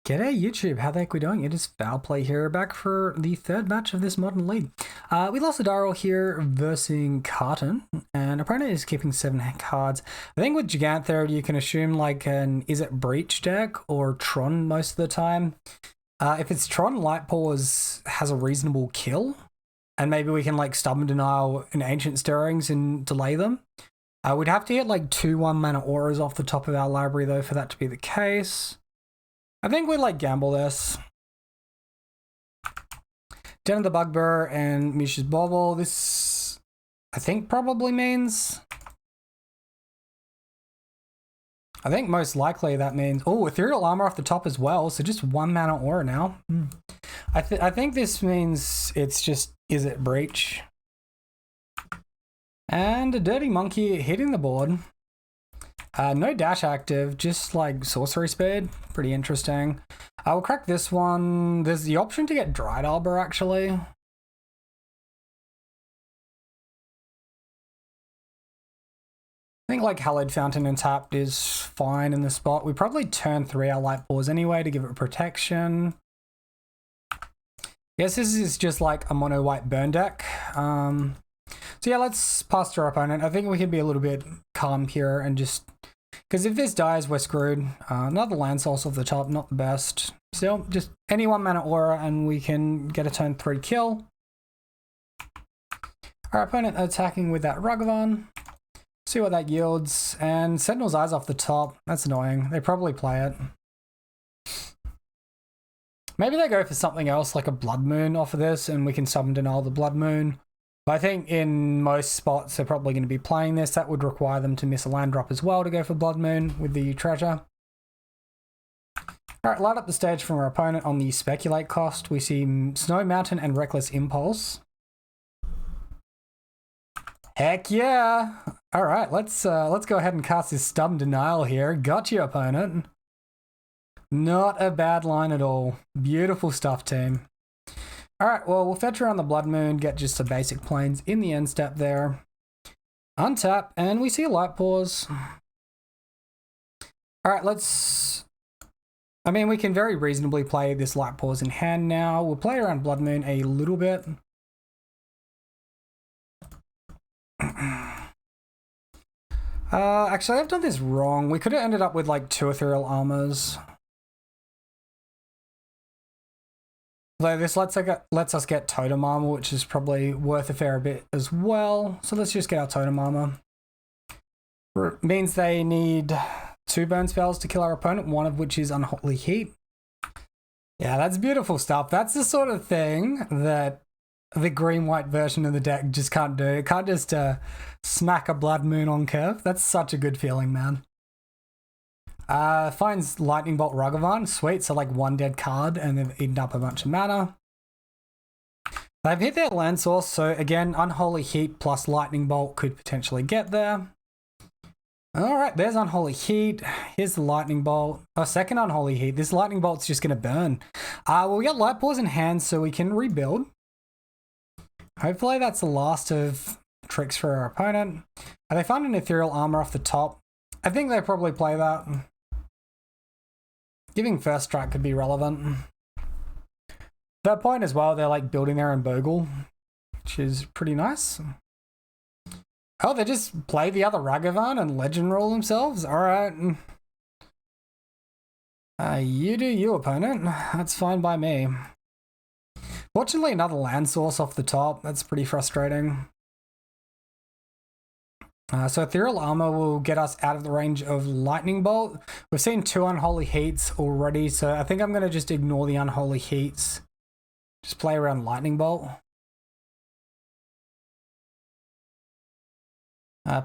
G'day YouTube, how the heck we doing? It is Foul Play here, back for the third match of this modern league. We lost a Darrell here versus Carton, and opponent is keeping 7 cards. I think with Giganther you can assume like an Is It Breach deck or Tron most of the time. If it's Tron, Light Paws has a reasonable kill, and maybe we can like Stubborn Denial and Ancient Stirrings and delay them. We'd have to get like 2 1-mana auras off the top of our library though for that to be the case. I think we'd like gamble this. Den of the Bugbear and Mish's Bobble. This, I think, probably means... I think most likely that means... Oh, Ethereal Armor off the top as well, so just 1 mana aura now. I think this means it's just Is It Breach. And a Dirty Monkey hitting the board. No dash active, just like Sorcery Speed. Pretty interesting. I will crack this one. There's the option to get Dried Arbor, actually. I think like Hallowed Fountain and Tapped is fine in this spot. We probably turn 3 our Light Paws anyway to give it protection. Yes, this is just like a mono white burn deck. So yeah, let's pass to our opponent. I think we can be a little bit calm here and just... Because if this dies, we're screwed. Another land source off the top, not the best. Still, just any 1 mana aura and we can get a turn 3 kill. Our opponent attacking with that Ragavan. See what that yields. And Sentinel's Eyes off the top. That's annoying. They probably play it. Maybe they go for something else like a Blood Moon off of this and we can Summon Denial the Blood Moon. But I think in most spots they're probably going to be playing this. That would require them to miss a land drop as well to go for Blood Moon with the treasure. Alright, light up the stage from our opponent on the Speculate cost. We see Snow Mountain and Reckless Impulse. Heck yeah! Alright, let's go ahead and cast this Stubborn Denial here. Got you, opponent. Not a bad line at all. Beautiful stuff, team. Alright, well, we'll fetch around the Blood Moon, get just the basic planes in the end step there. Untap, and we see a Light Paws. Alright, let's... I mean, we can very reasonably play this Light Paws in hand now. We'll play around Blood Moon a little bit. Actually, I've done this wrong. We could have ended up with like 2 Ethereal Armors. Though this lets us get Totem Armor, which is probably worth a fair bit as well. So let's just get our Totem Armor. Means they need 2 burn spells to kill our opponent, one of which is Unholy Heat. Yeah, that's beautiful stuff. That's the sort of thing that the green-white version of the deck just can't do. It can't just smack a Blood Moon on curve. That's such a good feeling, man. Finds Lightning Bolt Ragavan. Sweet, so like 1 dead card and they've eaten up a bunch of mana. They've hit their land source, so again, Unholy Heat plus Lightning Bolt could potentially get there. Alright, there's Unholy Heat. Here's the Lightning Bolt. Oh, second Unholy Heat. This Lightning Bolt's just going to burn. We'll get Light Paws in hand so we can rebuild. Hopefully that's the last of tricks for our opponent. They found an Ethereal Armor off the top. I think they probably play that. Giving First Strike could be relevant. At that point as well, they're like building their own Bogle, which is pretty nice. Oh, they just play the other Ragavan and Legend roll themselves? Alright. You do you, opponent. That's fine by me. Fortunately, another land source off the top. That's pretty frustrating. So Ethereal Armor will get us out of the range of Lightning Bolt. We've seen 2 Unholy Heats already, so I think I'm going to just ignore the Unholy Heats. Just play around Lightning Bolt.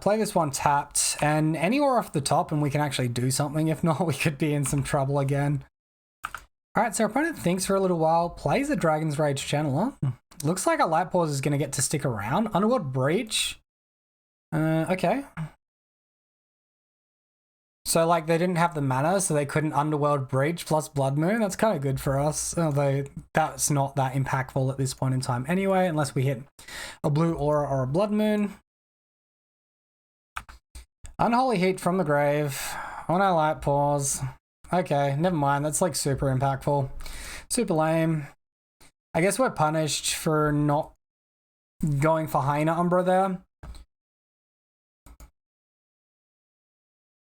Play this one tapped, and anywhere off the top and we can actually do something. If not, we could be in some trouble again. Alright, so our opponent thinks for a little while, plays a Dragon's Rage Channeler. Looks like our Light Paws is going to get to stick around. Underworld Breach. Okay. So, like, they didn't have the mana, so they couldn't Underworld Breach plus Blood Moon. That's kind of good for us, although that's not that impactful at this point in time anyway, unless we hit a Blue Aura or a Blood Moon. Unholy Heat from the grave on our Light Paws. Okay, never mind. That's like super impactful. Super lame. I guess we're punished for not going for Hyena Umbra there.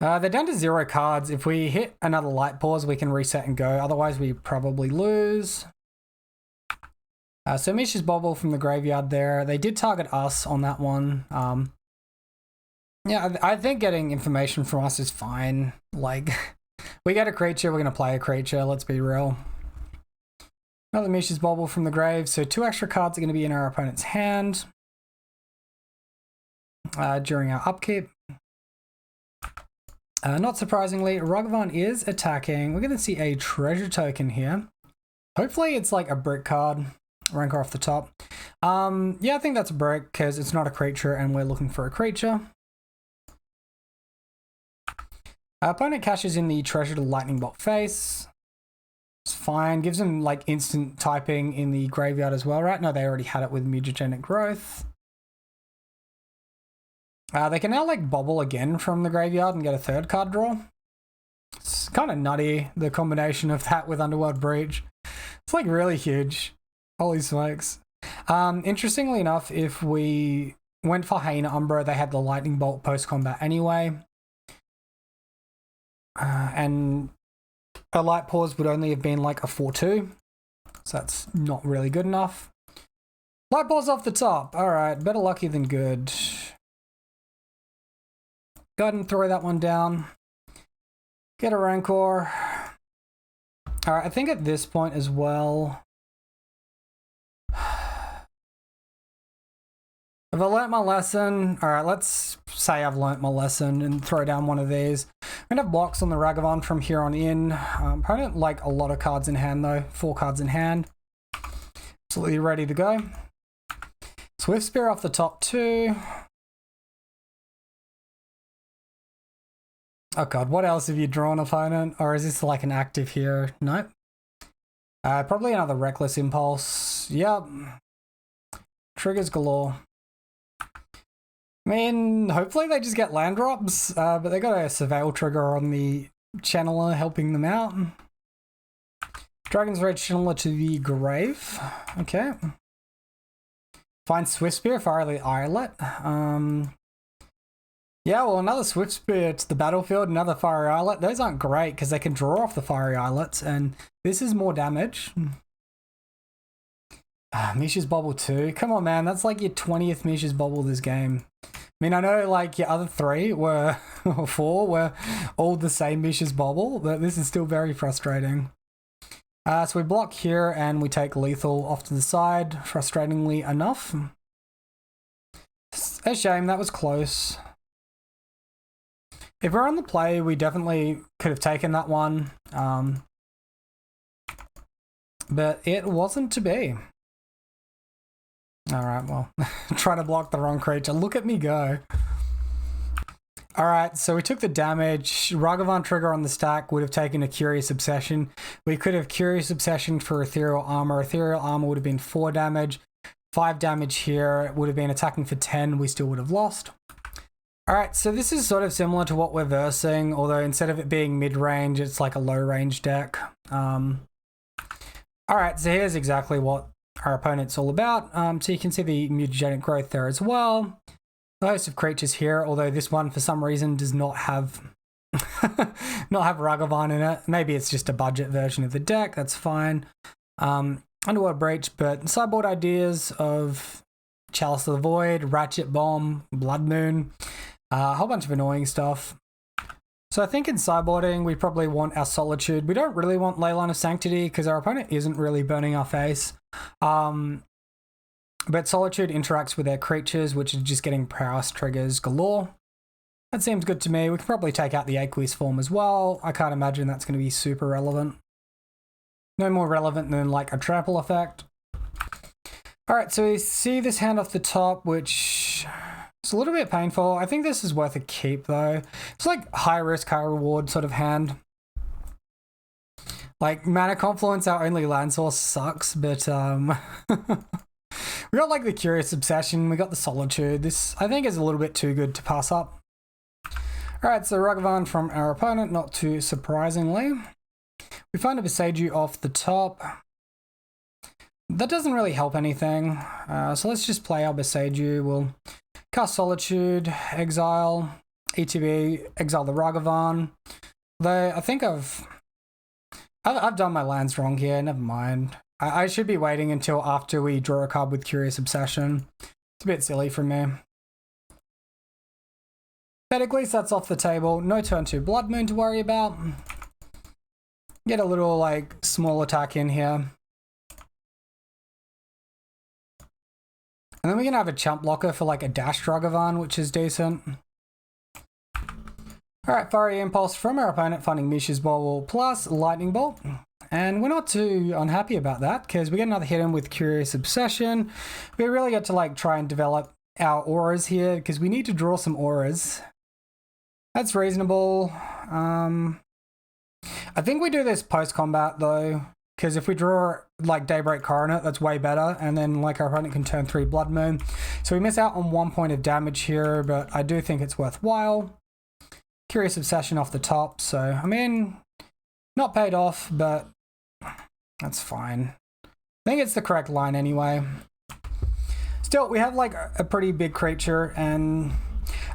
They're down to 0 cards. If we hit another light pause, we can reset and go. Otherwise, we probably lose. So Misha's Bobble from the graveyard there. They did target us on that one. Yeah, I think getting information from us is fine. Like, we get a creature, we're going to play a creature. Let's be real. Another Misha's Bobble from the grave. So 2 extra cards are going to be in our opponent's hand during our upkeep. Not surprisingly, Ragavan is attacking. We're going to see a treasure token here. Hopefully it's like a brick card. Rancor off the top. Yeah, I think that's a brick because it's not a creature and we're looking for a creature. Our opponent cashes in the treasure to Lightning Bolt face. It's fine. Gives them like instant typing in the graveyard as well, right? No, they already had it with Mutagenic Growth. They can now like bobble again from the graveyard and get a 3rd card draw. It's kind of nutty, the combination of that with Underworld Breach. It's like really huge. Holy smokes. Interestingly enough, if we went for Hyena Umbra, they had the Lightning Bolt post-combat anyway. And a light pause would only have been like a 4-2. So that's not really good enough. Light pause off the top. All right, better lucky than good. Go ahead and throw that one down. Get a Rancor. All right, I think at this point as well, if I learnt my lesson, all right, let's say I've learnt my lesson and throw down one of these. I'm gonna have blocks on the Ragavan from here on in. Opponent like a lot of cards in hand though, 4 cards in hand. Absolutely ready to go. Swift Spear off the top 2. Oh god, what else have you drawn, opponent? Or is this like an active here? Nope. Probably another Reckless Impulse. Yep. Triggers galore. I mean, hopefully they just get land drops, but they got a Surveil trigger on the Channeler helping them out. Dragon's Rage Channeler to the grave. Okay. Find Swift Spear, Fiery Islet. Yeah, well, another Swift Spear to the battlefield, another Fiery Islet. Those aren't great because they can draw off the Fiery Islets, and this is more damage. Misha's Bobble 2. Come on, man. That's like your 20th Misha's Bobble this game. I mean, I know like your other 3 were, or 4 were all the same Misha's Bobble, but this is still very frustrating. So we block here and we take lethal off to the side, frustratingly enough. It's a shame, that was close. If we're on the play, we definitely could have taken that one. But it wasn't to be. Alright, well, trying to block the wrong creature. Look at me go. Alright, so we took the damage. Ragavan trigger on the stack would have taken a Curious Obsession. We could have Curious Obsession for Ethereal Armor. Ethereal Armor would have been 4 damage. 5 damage here. It would have been attacking for 10. We still would have lost. Alright, so this is sort of similar to what we're versing, although instead of it being mid-range, it's like a low-range deck. Alright, so here's exactly what our opponent's all about. So you can see the Mutagenic Growth there as well. A host of creatures here, although this one for some reason does not have not have Ragavan in it. Maybe it's just a budget version of the deck, that's fine. Underworld Breach, but sideboard ideas of Chalice of the Void, Ratchet Bomb, Blood Moon, a whole bunch of annoying stuff. So I think in sideboarding, we probably want our Solitude. We don't really want Leyline of Sanctity because our opponent isn't really burning our face. But Solitude interacts with their creatures, which is just getting Prowess triggers galore. That seems good to me. We can probably take out the Aqueous form as well. I can't imagine that's going to be super relevant. No more relevant than like a trample effect. Alright, so we see this hand off the top, which is a little bit painful. I think this is worth a keep though. It's like high risk, high reward sort of hand. Like Mana Confluence, our only land source, sucks, but we got like the Curious Obsession, we got the Solitude. This I think is a little bit too good to pass up. Alright, so Ragavan from our opponent, not too surprisingly. We find a Beseiju off the top. That doesn't really help anything, so let's just play our Beseiju. We'll cast Solitude, exile, ETB, exile the Ragavan. Though I think I've done my lands wrong here, never mind. I should be waiting until after we draw a card with Curious Obsession. It's a bit silly from me. Technically, so that's off the table. No turn 2 Blood Moon to worry about. Get a little, like, small attack in here. And then we can have a chump blocker for, like, a Dash Ragavan, which is decent. Alright, Fiery Impulse from our opponent, finding Mishra's Bobble plus Lightning Bolt. And we're not too unhappy about that, because we get another hit in with Curious Obsession. We really get to, like, try and develop our auras here, because we need to draw some auras. That's reasonable. I think we do this post-combat though, because if we draw like Daybreak Coronet, that's way better, and then like our opponent can turn 3 Blood Moon. So we miss out on 1 point of damage here, but I do think it's worthwhile. Curious Obsession off the top, so I mean, not paid off, but that's fine. I think it's the correct line anyway. Still, we have like a pretty big creature, and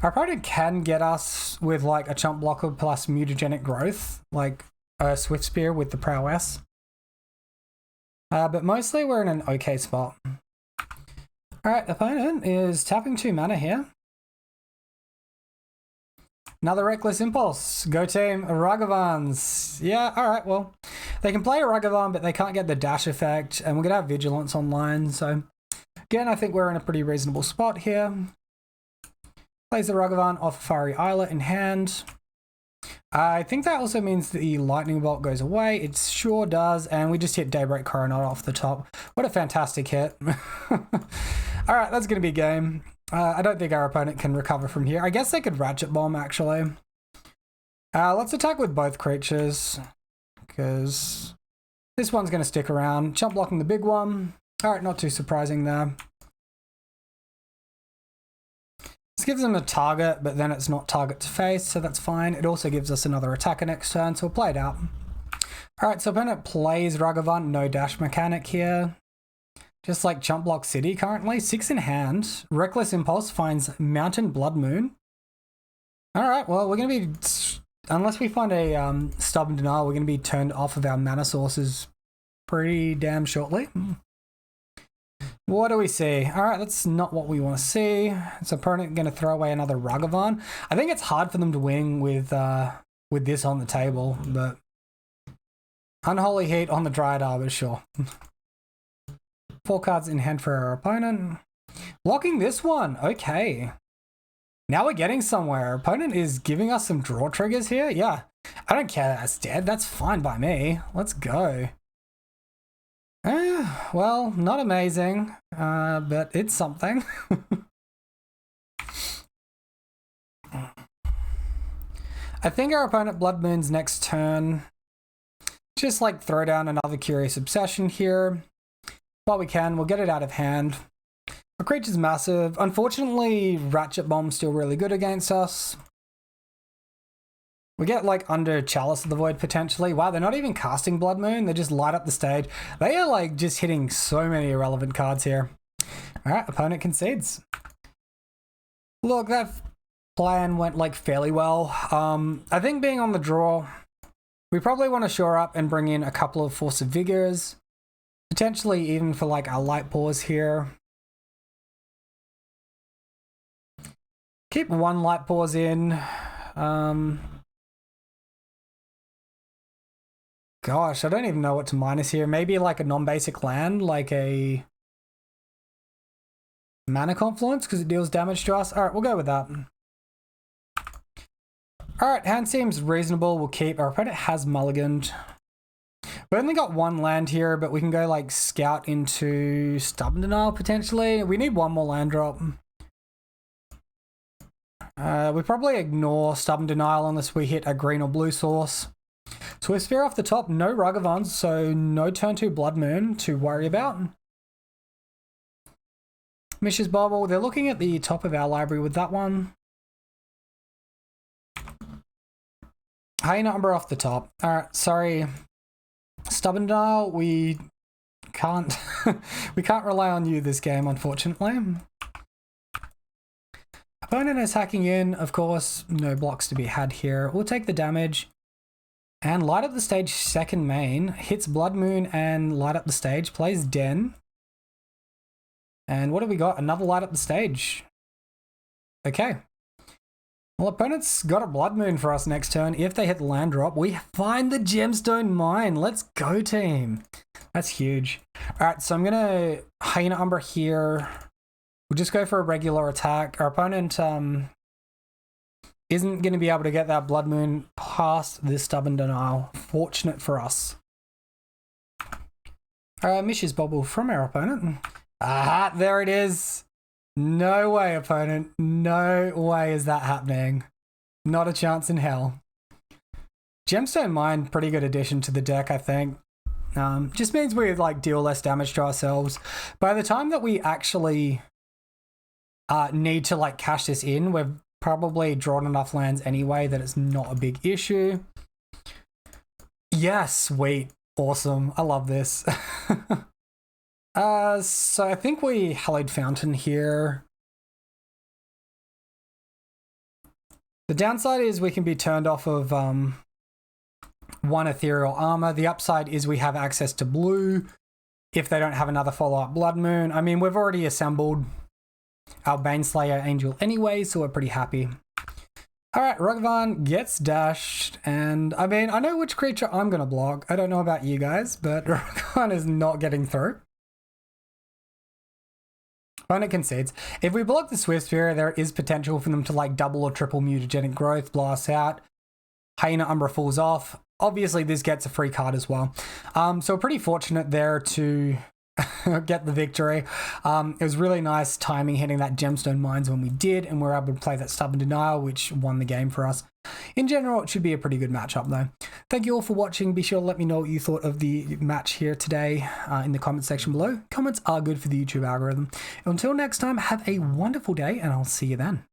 our opponent can get us with like a chump blocker plus mutagenic growth, like a Swift Spear with the Prowess. But mostly we're in an okay spot. Alright, opponent is tapping 2 mana here. Another Reckless Impulse. Go team, Ragavans. Yeah, alright, well, they can play a Ragavan, but they can't get the dash effect, and we're going to have Vigilance online, so again, I think we're in a pretty reasonable spot here. Plays the Ragavan off Fiery Islet in hand. I think that also means the Lightning Bolt goes away. It sure does, and we just hit Daybreak Coronet off the top. What a fantastic hit. Alright, that's going to be game. I don't think our opponent can recover from here. I guess they could Ratchet Bomb, actually. Let's attack with both creatures, because this one's going to stick around. Chump blocking the big one. Alright, not too surprising there. This gives them a target, but then it's not target to face, so that's fine. It also gives us another attacker next turn, so we'll play it out. Alright, so opponent plays Ragavan, no dash mechanic here. Just like Chump Block City currently. 6 in hand. Reckless Impulse finds Mountain Blood Moon. Alright, well, we're going to be... Unless we find a Stubborn Denial, we're going to be turned off of our mana sources pretty damn shortly. What do we see? Alright, that's not what we want to see. Is opponent going to throw away another Ragavan? I think it's hard for them to win with this on the table, but... Unholy Heat on the Dryad Arbor, sure. 4 cards in hand for our opponent. Blocking this one, okay. Now we're getting somewhere. Our opponent is giving us some draw triggers here. Yeah, I don't care that that's dead. That's fine by me. Let's go. Well, not amazing, but it's something. I think our opponent Blood Moon's next turn. Just like throw down another Curious Obsession here. While we can, we'll get it out of hand. Our creature's massive. Unfortunately, Ratchet Bomb's still really good against us. We get like under Chalice of the Void potentially. Wow, they're not even casting Blood Moon. They just light up the stage. They are like just hitting so many irrelevant cards here. Alright, opponent concedes. Look, that plan went like fairly well. I think being on the draw, we probably want to shore up and bring in a couple of Force of Vigors. Potentially even for like our Light Paws here. Keep 1 Light Paws in. Gosh, I don't even know what to minus here. Maybe like a non-basic land, like a Mana Confluence, because it deals damage to us. Alright, we'll go with that. Alright, hand seems reasonable. We'll keep. Our opponent has mulliganed. We only got 1 land here, but we can go like Scout into Stubborn Denial potentially. We need 1 more land drop. We probably ignore Stubborn Denial unless we hit a green or blue source. Swift Spear off the top, no Ragavans, so no turn 2 Blood Moon to worry about. Mishra's Bobble, they're looking at the top of our library with that one. Hyena Umber off the top. Alright, sorry. Stubborn Dial, we can't we can't rely on you this game, unfortunately. Opponent is hacking in, of course, no blocks to be had here. We'll take the damage and light up the stage second main, hits Blood Moon and light up the stage, plays Den. And what have we got? Another light up the stage. Okay. Well, opponent's got a Blood Moon for us next turn. If they hit the land drop, we find the Gemstone Mine. Let's go, team. That's huge. All right, so I'm going to Hyena Umber here. We'll just go for a regular attack. Our opponent isn't going to be able to get that Blood Moon past this Stubborn Denial. Fortunate for us. Mish's Bobble from our opponent. Ah, there it is. No way, opponent. No way is that happening. Not a chance in hell. Gemstone Mine, pretty good addition to the deck, I think. Just means we like deal less damage to ourselves. By the time that we actually need to like cash this in, we've probably drawn enough lands anyway that it's not a big issue. Yeah, sweet. Awesome. I love this. So I think we Hallowed Fountain here. The downside is we can be turned off of one Ethereal Armor. The upside is we have access to blue if they don't have another follow-up Blood Moon. I mean, we've already assembled our Baneslayer Angel anyway, so we're pretty happy. All right, Ragavan gets dashed, and I mean, I know which creature I'm going to block. I don't know about you guys, but Ragavan is not getting through. Opponent concedes. If we block the Swift Sphere, there is potential for them to like double or triple Mutagenic Growth, blast out. Hyena Umbra falls off. Obviously, this gets a free card as well. So we're pretty fortunate there to get the victory. It was really nice timing hitting that Gemstone Mines when we did, and we were able to play that Stubborn Denial, which won the game for us. In general, it should be a pretty good matchup though. Thank you all for watching. Be sure to let me know what you thought of the match here today in the comment section below. Comments are good for the YouTube algorithm. Until next time, have a wonderful day, and I'll see you then.